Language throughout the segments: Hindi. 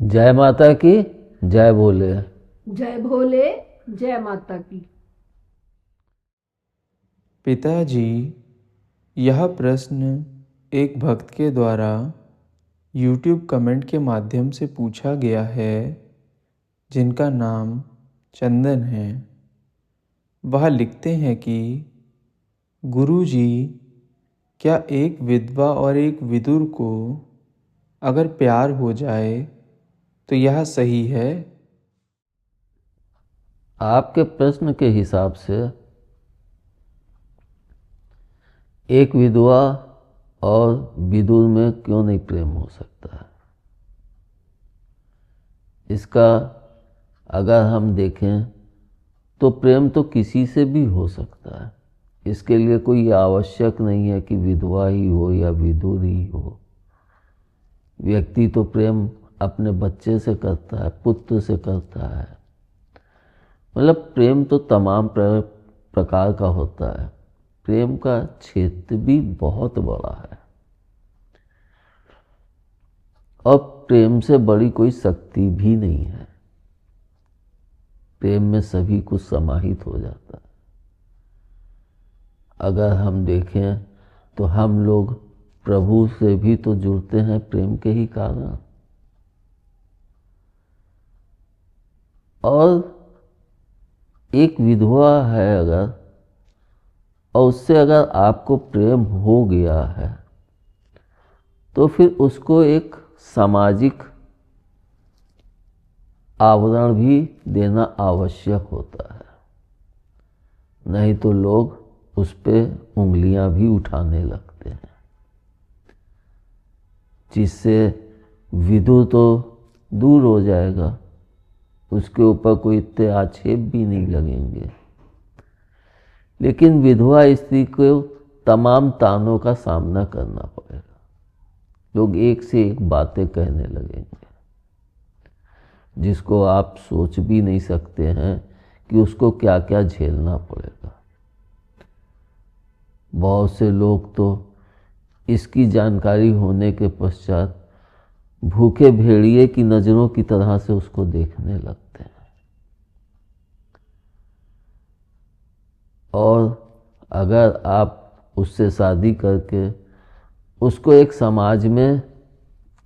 जय माता की। जय बोले। जय भोले। जय माता की। पिताजी, यह प्रश्न एक भक्त के द्वारा YouTube कमेंट के माध्यम से पूछा गया है, जिनका नाम चंदन है। वह लिखते हैं कि गुरुजी, क्या एक विधवा और एक विदुर को अगर प्यार हो जाए तो यह सही है? आपके प्रश्न के हिसाब से एक विधवा और विदुर में क्यों नहीं प्रेम हो सकता है, इसका अगर हम देखें तो प्रेम तो किसी से भी हो सकता है। इसके लिए कोई आवश्यक नहीं है कि विधवा ही हो या विदुर ही हो। व्यक्ति तो प्रेम अपने बच्चे से करता है, पुत्र से करता है। मतलब प्रेम तो तमाम प्रकार का होता है। प्रेम का क्षेत्र भी बहुत बड़ा है और प्रेम से बड़ी कोई शक्ति भी नहीं है। प्रेम में सभी कुछ समाहित हो जाता है। अगर हम देखें तो हम लोग प्रभु से भी तो जुड़ते हैं प्रेम के ही कारण। और एक विधवा है अगर, और उससे अगर आपको प्रेम हो गया है तो फिर उसको एक सामाजिक आवरण भी देना आवश्यक होता है, नहीं तो लोग उस पर उंगलियां भी उठाने लगते हैं, जिससे विदुर तो दूर हो जाएगा, उसके ऊपर कोई इतने आक्षेप भी नहीं लगेंगे। लेकिन विधवा स्त्री को तमाम तानों का सामना करना पड़ेगा। लोग एक से एक बातें कहने लगेंगे, जिसको आप सोच भी नहीं सकते हैं कि उसको क्या क्या झेलना पड़ेगा। बहुत से लोग तो इसकी जानकारी होने के पश्चात भूखे भेड़िए की नज़रों की तरह से उसको देखने लगते हैं। और अगर आप उससे शादी करके उसको एक समाज में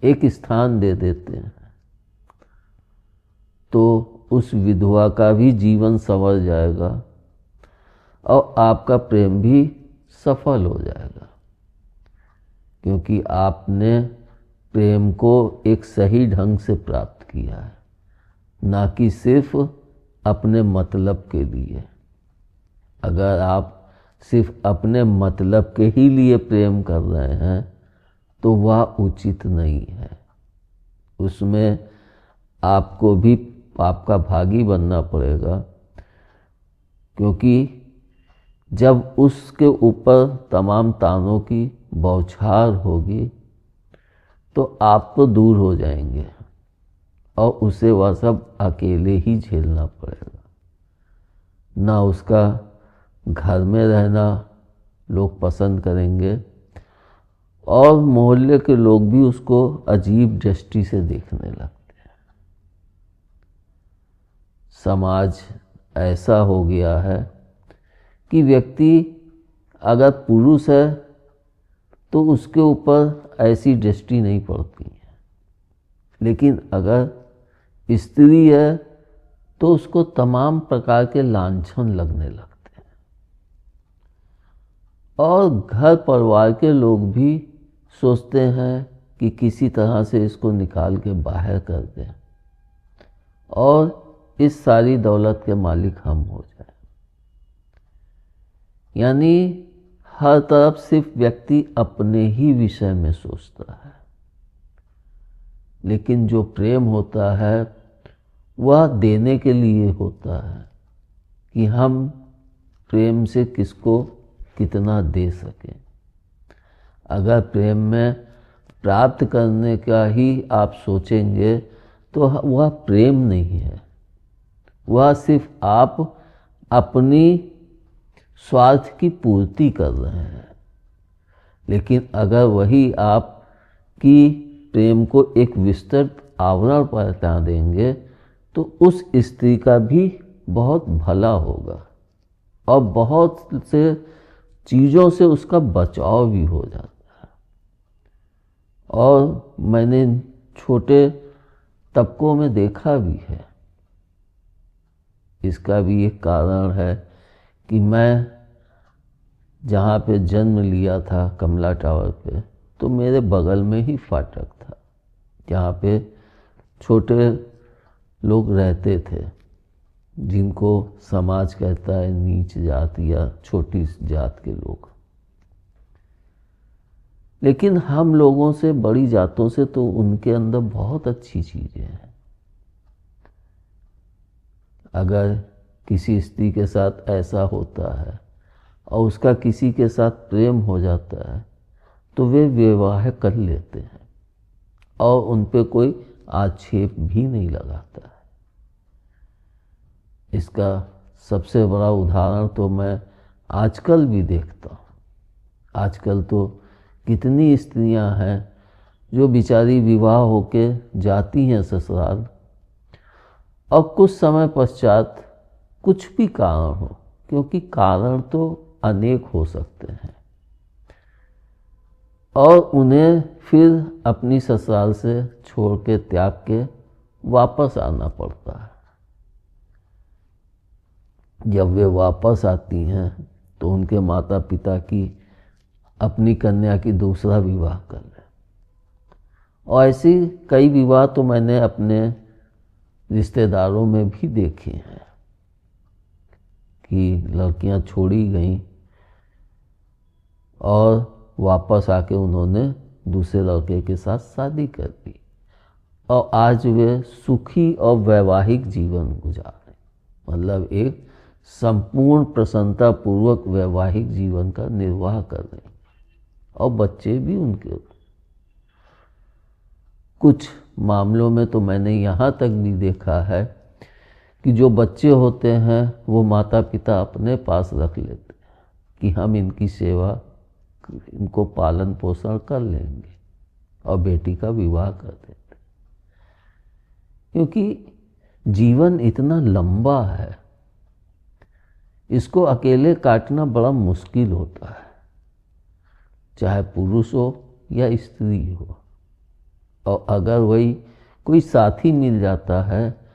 एक स्थान दे देते हैं तो उस विधवा का भी जीवन संवर जाएगा और आपका प्रेम भी सफल हो जाएगा, क्योंकि आपने प्रेम को एक सही ढंग से प्राप्त किया है, ना कि सिर्फ अपने मतलब के लिए। अगर आप सिर्फ अपने मतलब के ही लिए प्रेम कर रहे हैं तो वह उचित नहीं है। उसमें आपको भी आपका भागी बनना पड़ेगा, क्योंकि जब उसके ऊपर तमाम तानों की बौछार होगी तो आप तो दूर हो जाएंगे और उसे वह सब अकेले ही झेलना पड़ेगा। ना उसका घर में रहना लोग पसंद करेंगे और मोहल्ले के लोग भी उसको अजीब दृष्टि से देखने लगते हैं। समाज ऐसा हो गया है कि व्यक्ति अगर पुरुष है तो उसके ऊपर ऐसी दृष्टि नहीं पड़ती है, लेकिन अगर स्त्री है तो उसको तमाम प्रकार के लांछन लगने लगते हैं। और घर परिवार के लोग भी सोचते हैं कि किसी तरह से इसको निकाल के बाहर कर दें और इस सारी दौलत के मालिक हम हो जाएं। यानी हर तरफ सिर्फ व्यक्ति अपने ही विषय में सोचता है। लेकिन जो प्रेम होता है वह देने के लिए होता है, कि हम प्रेम से किसको कितना दे सकें। अगर प्रेम में प्राप्त करने का ही आप सोचेंगे तो वह प्रेम नहीं है, वह सिर्फ आप अपनी स्वार्थ की पूर्ति कर रहे हैं। लेकिन अगर वही आप की प्रेम को एक विस्तृत आवरण पहना देंगे तो उस स्त्री का भी बहुत भला होगा और बहुत से चीज़ों से उसका बचाव भी हो जाता है। और मैंने छोटे तबकों में देखा भी है। इसका भी एक कारण है कि मैं जहाँ पे जन्म लिया था कमला टावर पे, तो मेरे बगल में ही फाटक था जहाँ पे छोटे लोग रहते थे जिनको समाज कहता है नीच जात या छोटी जात के लोग। लेकिन हम लोगों से, बड़ी जातों से तो उनके अंदर बहुत अच्छी चीज़ें हैं। अगर किसी स्त्री के साथ ऐसा होता है और उसका किसी के साथ प्रेम हो जाता है तो वे विवाह कर लेते हैं और उन पे कोई आक्षेप भी नहीं लगाता है। इसका सबसे बड़ा उदाहरण तो मैं आजकल भी देखता हूँ। आजकल तो कितनी स्त्रियां हैं जो बेचारी विवाह होके जाती हैं ससुराल और कुछ समय पश्चात कुछ भी कारण हो, क्योंकि कारण तो अनेक हो सकते हैं, और उन्हें फिर अपनी ससुराल से छोड़ के त्याग के वापस आना पड़ता है। जब वे वापस आती हैं तो उनके माता पिता की अपनी कन्या की दूसरा विवाह कर लें। और ऐसी कई विवाह तो मैंने अपने रिश्तेदारों में भी देखे हैं कि लड़कियां छोड़ी गईं और वापस आके उन्होंने दूसरे लड़के के साथ शादी कर दी और आज वे सुखी और वैवाहिक जीवन गुजार रहे, मतलब एक संपूर्ण प्रसन्नता पूर्वक वैवाहिक जीवन का निर्वाह कर रहे हैं और बच्चे भी उनके। कुछ मामलों में तो मैंने यहाँ तक भी देखा है कि जो बच्चे होते हैं वो माता पिता अपने पास रख लेते हैं कि हम इनकी सेवा, इनको पालन पोषण कर लेंगे, और बेटी का विवाह कर देते, क्योंकि जीवन इतना लंबा है, इसको अकेले काटना बड़ा मुश्किल होता है, चाहे पुरुष हो या स्त्री हो। और अगर वही कोई साथी मिल जाता है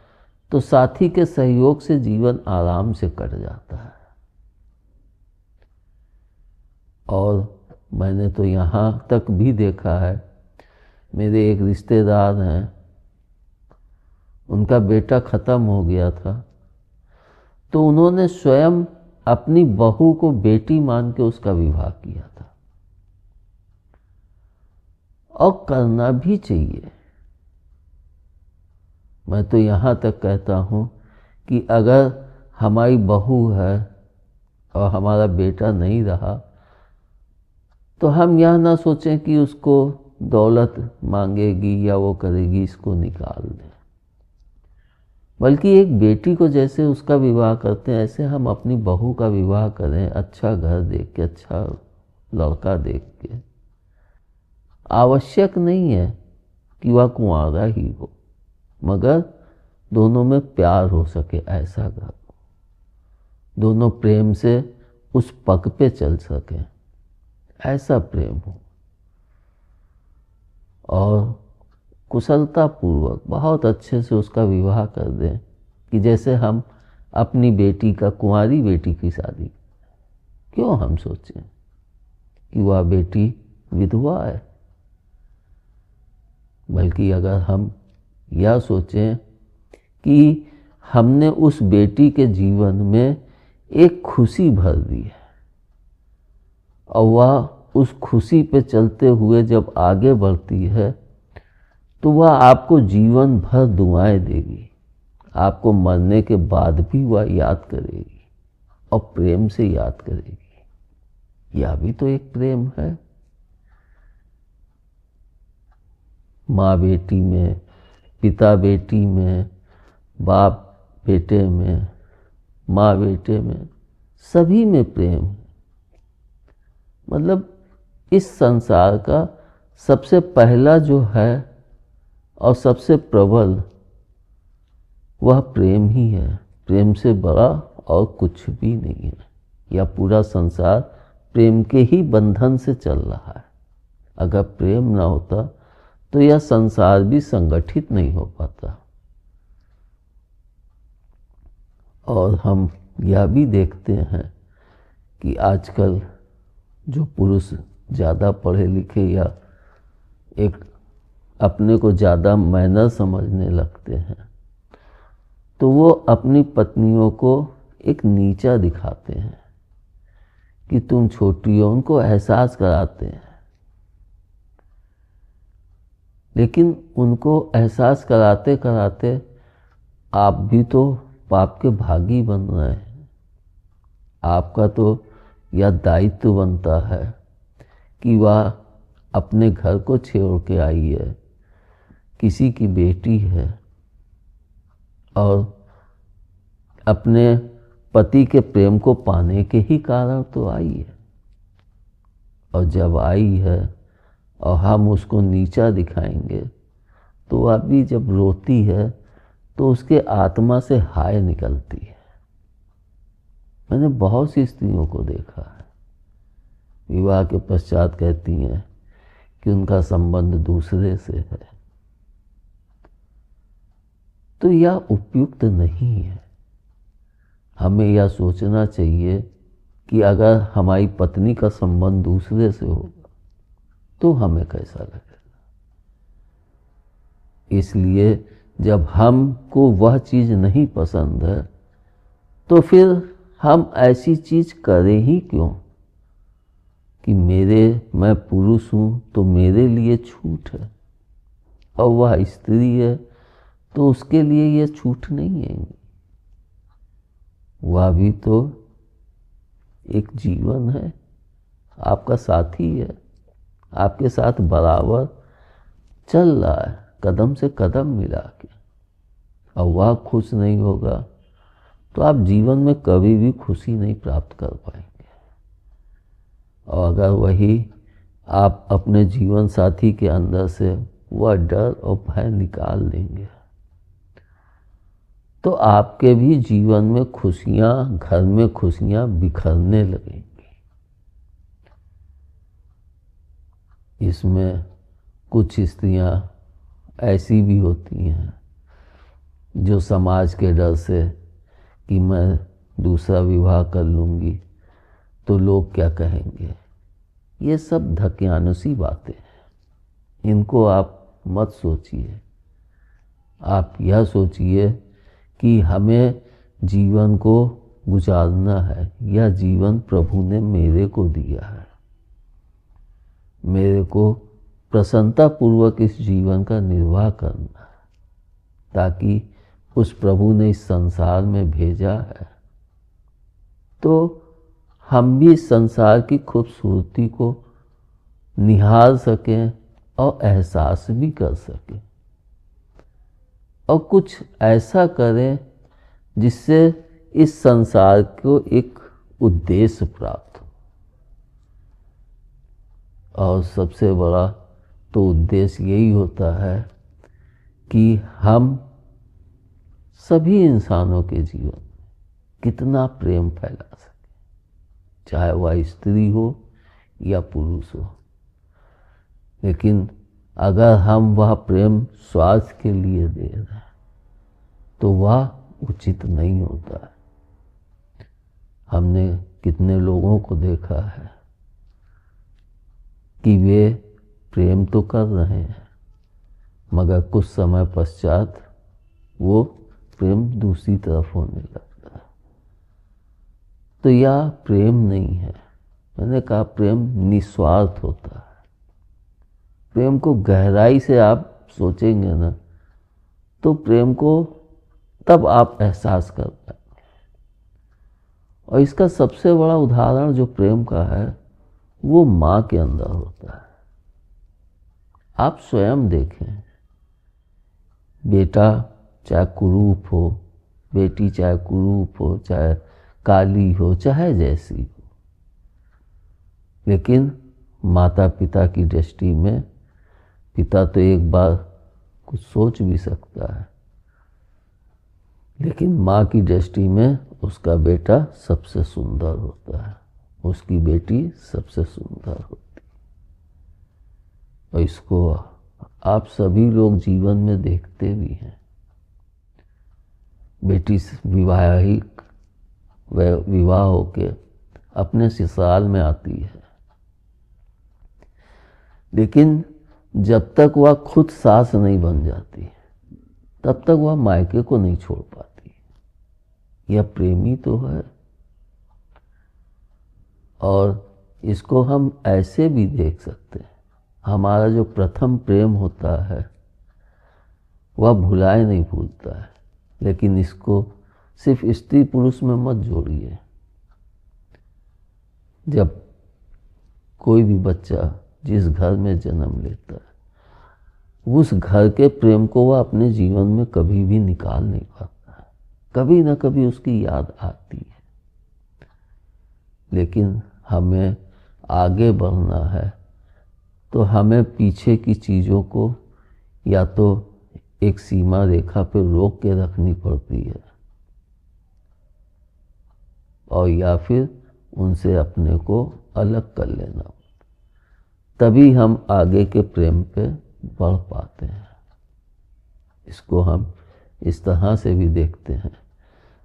तो साथी के सहयोग से जीवन आराम से कट जाता है। और मैंने तो यहाँ तक भी देखा है, मेरे एक रिश्तेदार हैं, उनका बेटा ख़त्म हो गया था तो उन्होंने स्वयं अपनी बहू को बेटी मान के उसका विवाह किया था, और करना भी चाहिए। मैं तो यहाँ तक कहता हूँ कि अगर हमारी बहू है और हमारा बेटा नहीं रहा तो हम यह ना सोचें कि उसको दौलत मांगेगी या वो करेगी, इसको निकाल दें, बल्कि एक बेटी को जैसे उसका विवाह करते हैं ऐसे हम अपनी बहू का विवाह करें, अच्छा घर देख के, अच्छा लड़का देख के। आवश्यक नहीं है कि वह कुंवारा ही हो, मगर दोनों में प्यार हो सके, ऐसा घर हो, दोनों प्रेम से उस पग पे चल सकें, ऐसा प्रेम हो, और कुशलता पूर्वक बहुत अच्छे से उसका विवाह कर दें कि जैसे हम अपनी बेटी का, कुंवारी बेटी की शादी, क्यों हम सोचें कि वह बेटी विधवा है, बल्कि अगर हम यह सोचें कि हमने उस बेटी के जीवन में एक खुशी भर दी है और वह उस खुशी पे चलते हुए जब आगे बढ़ती है तो वह आपको जीवन भर दुआएं देगी, आपको मरने के बाद भी वह याद करेगी और प्रेम से याद करेगी। यह भी तो एक प्रेम है। माँ बेटी में, पिता बेटी में, बाप बेटे में, माँ बेटे में, सभी में प्रेम है। मतलब इस संसार का सबसे पहला जो है और सबसे प्रबल वह प्रेम ही है। प्रेम से बड़ा और कुछ भी नहीं है। यह पूरा संसार प्रेम के ही बंधन से चल रहा है। अगर प्रेम ना होता तो यह संसार भी संगठित नहीं हो पाता। और हम यह भी देखते हैं कि आजकल जो पुरुष ज़्यादा पढ़े लिखे या एक अपने को ज़्यादा मैनर समझने लगते हैं, तो वो अपनी पत्नियों को एक नीचा दिखाते हैं कि तुम छोटी हो, उनको एहसास कराते हैं। लेकिन उनको एहसास कराते कराते आप भी तो पाप के भागी बन रहे हैं। आपका तो यह दायित्व बनता है कि वह अपने घर को छोड़ के आई है, किसी की बेटी है और अपने पति के प्रेम को पाने के ही कारण तो आई है। और जब आई है और हम उसको नीचा दिखाएंगे तो वह भी जब रोती है तो उसके आत्मा से हाय निकलती है। मैंने बहुत सी स्त्रियों को देखा है, विवाह के पश्चात कहती हैं कि उनका संबंध दूसरे से है। तो यह उपयुक्त नहीं है। हमें यह सोचना चाहिए कि अगर हमारी पत्नी का संबंध दूसरे से होगा तो हमें कैसा लगेगा। इसलिए जब हमको वह चीज़ नहीं पसंद है तो फिर हम ऐसी चीज़ करें ही क्यों कि मैं पुरुष हूँ तो मेरे लिए छूट है, और वह स्त्री है तो उसके लिए यह छूट नहीं है। वह भी तो एक जीवन है, आपका साथी है, आपके साथ बराबर चल रहा है, कदम से कदम मिला के। और वह खुश नहीं होगा तो आप जीवन में कभी भी खुशी नहीं प्राप्त कर पाएंगे। और अगर वही आप अपने जीवन साथी के अंदर से वह डर और भय निकाल देंगे तो आपके भी जीवन में खुशियां, घर में खुशियां बिखरने लगेंगी। इसमें कुछ स्त्रियां ऐसी भी होती हैं जो समाज के डर से कि मैं दूसरा विवाह कर लूँगी तो लोग क्या कहेंगे, ये सब धक्यानुसी बातें हैं। इनको आप मत सोचिए। आप यह सोचिए कि हमें जीवन को गुजारना है। यह जीवन प्रभु ने मेरे को दिया है। मेरे को प्रसन्नतापूर्वक इस जीवन का निर्वाह करना है, ताकि उस प्रभु ने इस संसार में भेजा है तो हम भी इस संसार की खूबसूरती को निहार सकें और एहसास भी कर सकें, और कुछ ऐसा करें जिससे इस संसार को एक उद्देश्य प्राप्त हो। और सबसे बड़ा तो उद्देश्य यही होता है कि हम सभी इंसानों के जीवन में कितना प्रेम फैला सके, चाहे वह स्त्री हो या पुरुष हो। लेकिन अगर हम वह प्रेम स्वार्थ के लिए दे रहे हैं तो वह उचित नहीं होता है। हमने कितने लोगों को देखा है कि वे प्रेम तो कर रहे हैं मगर कुछ समय पश्चात वो प्रेम दूसरी तरफ होने लगता है। तो यह प्रेम नहीं है। मैंने कहा प्रेम निस्वार्थ होता है। प्रेम को गहराई से आप सोचेंगे ना तो प्रेम को तब आप एहसास कर पाएंगे। और इसका सबसे बड़ा उदाहरण जो प्रेम का है वो माँ के अंदर होता है। आप स्वयं देखें, बेटा चाहे कुरूप हो, बेटी चाहे कुरूप हो, चाहे काली हो, चाहे जैसी हो, लेकिन माता पिता की दृष्टि में पिता तो एक बार कुछ सोच भी सकता है, लेकिन माँ की दृष्टि में उसका बेटा सबसे सुंदर होता है, उसकी बेटी सबसे सुंदर होती है। और इसको आप सभी लोग जीवन में देखते भी हैं। बेटी विवाह होके अपने ससुराल में आती है, लेकिन जब तक वह खुद सास नहीं बन जाती तब तक वह मायके को नहीं छोड़ पाती। यह प्रेमी तो है। और इसको हम ऐसे भी देख सकते हैं, हमारा जो प्रथम प्रेम होता है वह भुलाए नहीं भूलता है, लेकिन इसको सिर्फ स्त्री पुरुष में मत जोड़िए। जब कोई भी बच्चा जिस घर में जन्म लेता है, उस घर के प्रेम को वह अपने जीवन में कभी भी निकाल नहीं पाता है। कभी ना कभी उसकी याद आती है, लेकिन हमें आगे बढ़ना है तो हमें पीछे की चीज़ों को या तो एक सीमा रेखा पर रोक के रखनी पड़ती है, और या फिर उनसे अपने को अलग कर लेना, तभी हम आगे के प्रेम पे बढ़ पाते हैं। इसको हम इस तरह से भी देखते हैं,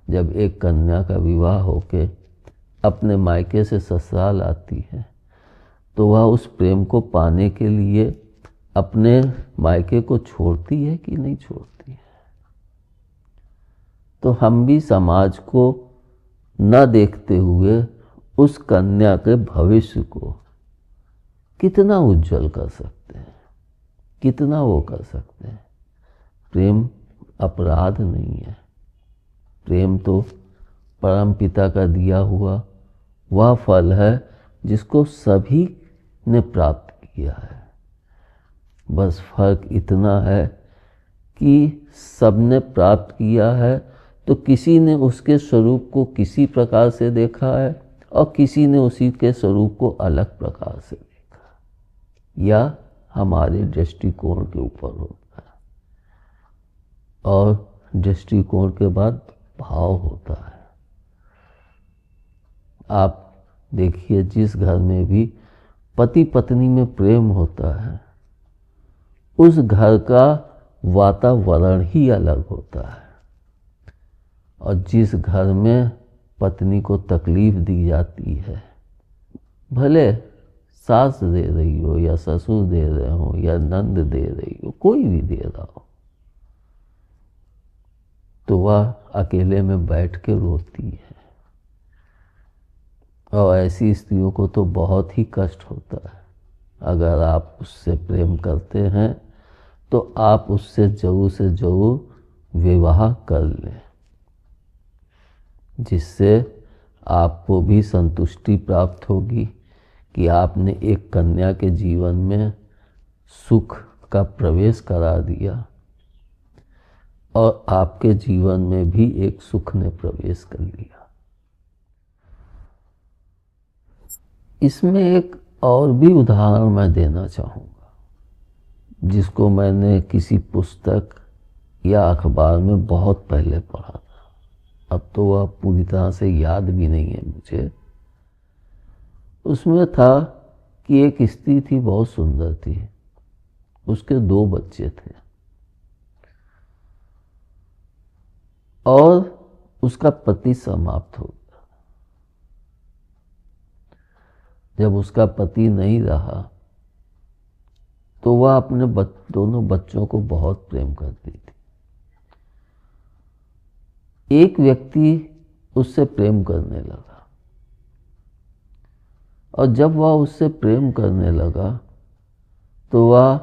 जब एक कन्या का विवाह होके अपने मायके से ससुराल आती है तो वह उस प्रेम को पाने के लिए अपने मायके को छोड़ती है कि नहीं छोड़ती है। तो हम भी समाज को न देखते हुए उस कन्या के भविष्य को कितना उज्जवल कर सकते हैं, कितना वो कर सकते हैं। प्रेम अपराध नहीं है। प्रेम तो परमपिता का दिया हुआ वह फल है जिसको सभी ने प्राप्त किया है। बस फर्क इतना है कि सबने प्राप्त किया है तो किसी ने उसके स्वरूप को किसी प्रकार से देखा है और किसी ने उसी के स्वरूप को अलग प्रकार से देखा, या हमारे दृष्टिकोण के ऊपर होता है। और दृष्टिकोण के बाद भाव होता है। आप देखिए, जिस घर में भी पति पत्नी में प्रेम होता है उस घर का वातावरण ही अलग होता है। और जिस घर में पत्नी को तकलीफ दी जाती है, भले सास दे रही हो या ससुर दे रहे हो या नंद दे रही हो, कोई भी दे रहा हो, तो वह अकेले में बैठ के रोती है। और ऐसी स्त्रियों को तो बहुत ही कष्ट होता है। अगर आप उससे प्रेम करते हैं तो आप उससे जरूर से जरूर विवाह कर लें, जिससे आपको भी संतुष्टि प्राप्त होगी कि आपने एक कन्या के जीवन में सुख का प्रवेश करा दिया और आपके जीवन में भी एक सुख ने प्रवेश कर लिया। इसमें एक और भी उदाहरण मैं देना चाहूँगा, जिसको मैंने किसी पुस्तक या अखबार में बहुत पहले पढ़ा था। अब तो वह पूरी तरह से याद भी नहीं है मुझे। उसमें था कि एक स्त्री थी, बहुत सुंदर थी, उसके 2 बच्चे थे और उसका पति समाप्त हो गया। जब उसका पति नहीं रहा तो वह अपने दोनों बच्चों को बहुत प्रेम करती थी। एक व्यक्ति उससे प्रेम करने लगा, और जब वह उससे प्रेम करने लगा तो वह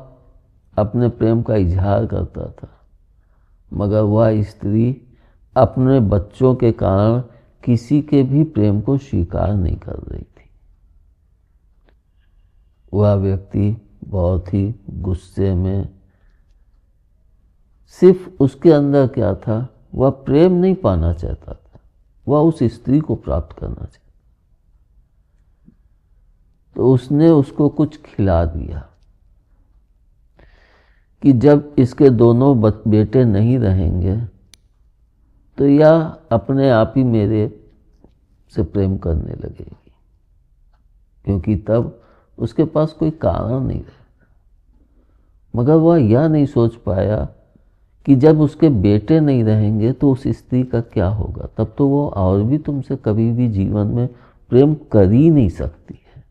अपने प्रेम का इजहार करता था, मगर वह स्त्री अपने बच्चों के कारण किसी के भी प्रेम को स्वीकार नहीं कर रही थी। वह व्यक्ति बहुत ही गुस्से में, सिर्फ उसके अंदर क्या था, वह प्रेम नहीं पाना चाहता था, वह उस स्त्री को प्राप्त करना चाहता। तो उसने उसको कुछ खिला दिया। कि जब इसके दोनों बेटे नहीं रहेंगे तो यह अपने आप ही मेरे से प्रेम करने लगेगी, क्योंकि तब उसके पास कोई कारण नहीं रहेगा। मगर वह यह नहीं सोच पाया कि जब उसके बेटे नहीं रहेंगे तो उस स्त्री का क्या होगा। तब तो वो और भी तुमसे कभी भी जीवन में प्रेम कर ही नहीं सकती है।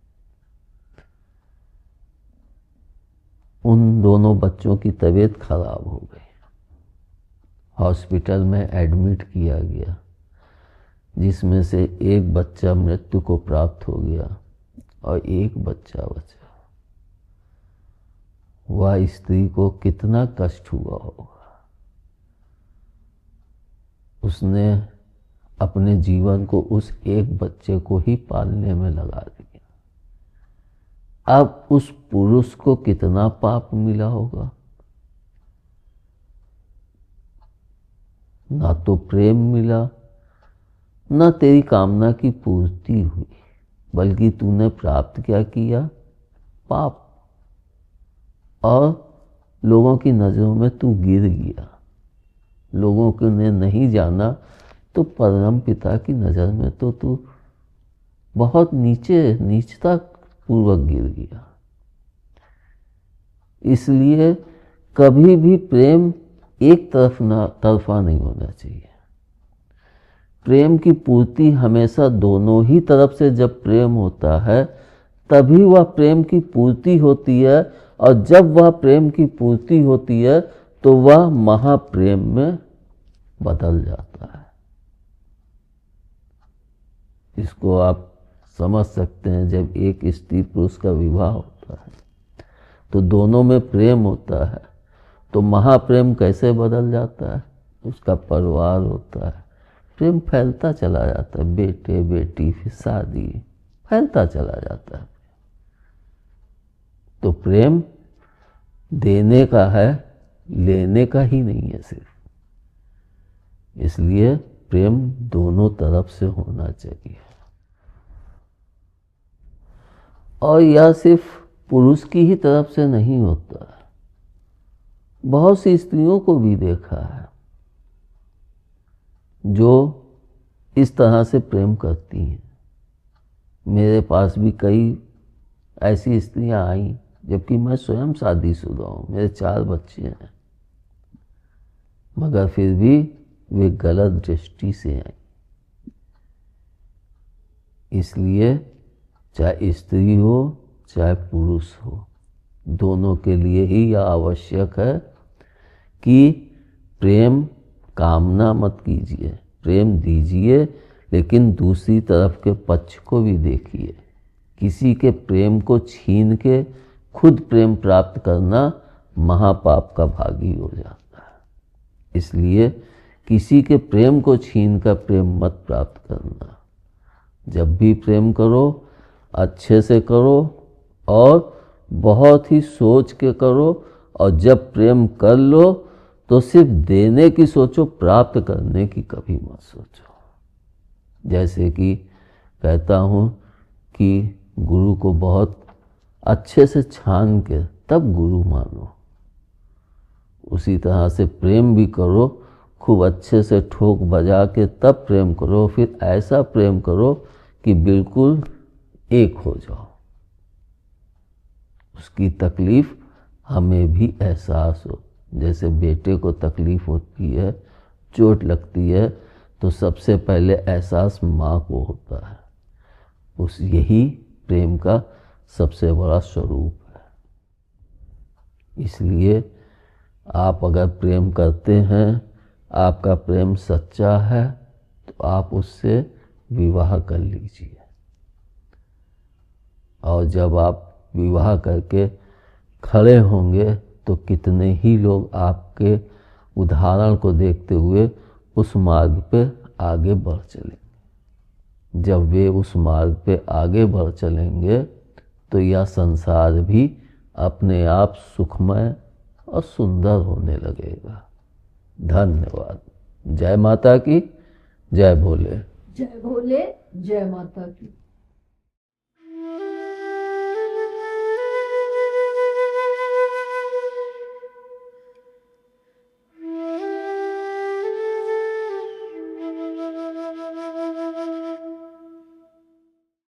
उन दोनों बच्चों की तबीयत खराब हो गई, हॉस्पिटल में एडमिट किया गया, जिसमें से एक बच्चा मृत्यु को प्राप्त हो गया और एक बच्चा बचा। वह स्त्री को कितना कष्ट हुआ होगा। उसने अपने जीवन को उस एक बच्चे को ही पालने में लगा दिया। अब उस पुरुष को कितना पाप मिला होगा। ना तो प्रेम मिला, ना तेरी कामना की पूर्ति हुई, बल्कि तूने प्राप्त क्या किया? पाप। और लोगों की नज़रों में तू गिर गया। लोगों को ने नहीं जाना तो परम पिता की नज़र में तो तू बहुत नीचता पूर्वक गिर गया। इसलिए कभी भी प्रेम एक तरफा नहीं होना चाहिए। प्रेम की पूर्ति हमेशा दोनों ही तरफ से जब प्रेम होता है तभी वह प्रेम की पूर्ति होती है, और जब वह प्रेम की पूर्ति होती है तो वह महाप्रेम में बदल जाता है। इसको आप समझ सकते हैं। जब एक स्त्री पुरुष का विवाह होता है तो दोनों में प्रेम होता है, तो महाप्रेम कैसे बदल जाता है? उसका परिवार होता है, प्रेम फैलता चला जाता है, बेटे बेटी फिर शादी, फैलता चला जाता है। तो प्रेम देने का है, लेने का ही नहीं है सिर्फ। इसलिए प्रेम दोनों तरफ से होना चाहिए। और यह सिर्फ पुरुष की ही तरफ से नहीं होता है। बहुत सी स्त्रियों को भी देखा है जो इस तरह से प्रेम करती हैं। मेरे पास भी कई ऐसी स्त्रियां आई, जबकि मैं स्वयं शादीशुदा हूँ, मेरे 4 बच्चे हैं, मगर फिर भी वे गलत दृष्टि से आई। इसलिए चाहे स्त्री हो चाहे पुरुष हो, दोनों के लिए ही यह आवश्यक है कि प्रेम कामना मत कीजिए, प्रेम दीजिए, लेकिन दूसरी तरफ के पक्ष को भी देखिए। किसी के प्रेम को छीन के खुद प्रेम प्राप्त करना महापाप का भागी हो जाता है। इसलिए किसी के प्रेम को छीन कर प्रेम मत प्राप्त करना। जब भी प्रेम करो अच्छे से करो और बहुत ही सोच के करो, और जब प्रेम कर लो तो सिर्फ देने की सोचो, प्राप्त करने की कभी मत सोचो। जैसे कि कहता हूँ कि गुरु को बहुत अच्छे से छान के तब गुरु मानो, उसी तरह से प्रेम भी करो, खूब अच्छे से ठोक बजा के तब प्रेम करो। फिर ऐसा प्रेम करो कि बिल्कुल एक हो जाओ। उसकी तकलीफ हमें भी एहसास हो। जैसे बेटे को तकलीफ होती है, चोट लगती है, तो सबसे पहले एहसास माँ को होता है। उस यही प्रेम का सबसे बड़ा स्वरूप है। इसलिए आप अगर प्रेम करते हैं, आपका प्रेम सच्चा है, तो आप उससे विवाह कर लीजिए। और जब आप विवाह करके खड़े होंगे तो कितने ही लोग आपके उदाहरण को देखते हुए उस मार्ग पे आगे बढ़ चलेंगे। जब वे उस मार्ग पे आगे बढ़ चलेंगे तो यह संसार भी अपने आप सुखमय और सुंदर होने लगेगा। धन्यवाद। जय माता की, जय भोले। जय भोले, जय माता की।